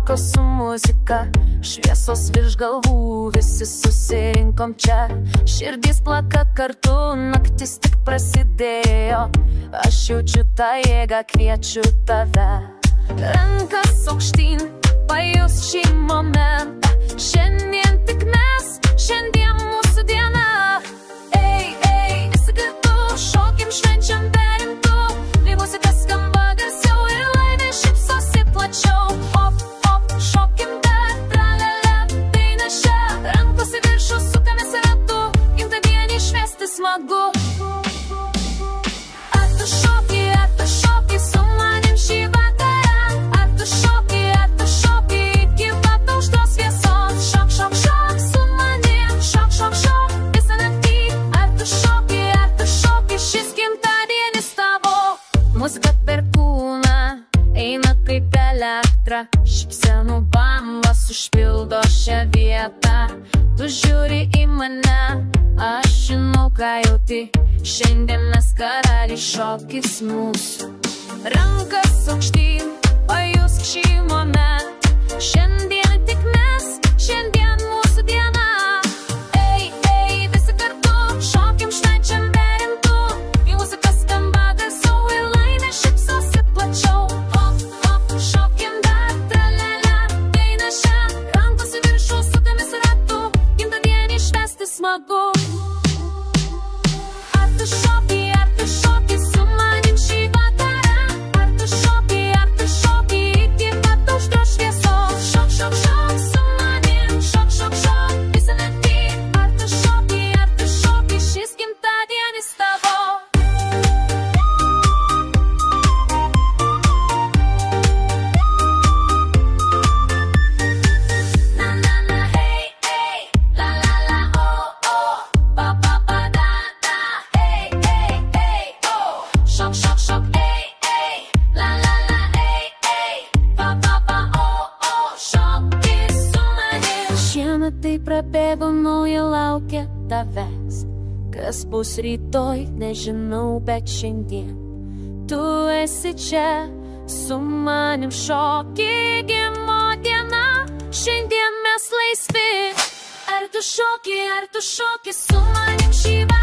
nuotiko su muzika, šviesos virš galvų, visi susirinkom čia. Širdis plaka kartu, naktis tik prasidėjo. Aš jaučiu tą jėgą, kviečiu tave. Rankas aukštyn, pajus šį momentą. Šiandien tik mes, šiandien mūsų diena. Ei, ei, visi kartu, šokim, švenčiam be rimtų. Kai muzika skamba garsiau ir laimė šypsosi plačiau. Op, op, šokim dar, tralala, daina šia. Rankos į viršų, sukamės ratu, gimtadienį švęsti smagu. Ar tu šoki su manim šį vakarą? Ar tu šoki iki pat auštos šviesos? Šok, šok, šok su manim, šok, šok, šok visą naktį. Ar tu šoki, šis gimtadienis tavo. Muzika per kūną eina kaip elektra, šypsenų bambas užpildo šią vietą. Tu žiūri į mane, aš žinau, ką jauti. Šiandien mes karaliai, šokis mūsų. Rankas aukštyn, pajusk šį momentą. Šiandien tik mes, šiandien mūsų diena. Ei, ei, visi kartu, šokim, švenčiam be rimtų. Kai muzika skamba garsiau ir laimė šypsosi plačiau. Op, op, šokim dar, tralala, daina šia. Rankos į viršų, sukamės ratu, gimtadienį švęsti smagu. Ar tu šoki su manim šį vakarą? Ar tu šoki iki pat auštos šviesos? Šok, šok, šok su manim, šok, šok, šok visą naktį. Ar tu šoki, šis gimtadienis tavo. Na, na, na, hey, hey, la, la, la, oh, oh, pa, pa, pa, da, da, hey, hey, hey, oh. Šok, šok, šok, hey, hey, la, la, la, hey, hey, pa, pa, pa, oh, oh, šokis su manim. Šiemet tai prabėgo, nauja laukia tavęs. Kas bus rytoj, nežinau, bet šiandien tu esi čia su manim. Šoki, gimimo diena, šiandien mes laisvi. Ar tu šoki su manim šį vakarą?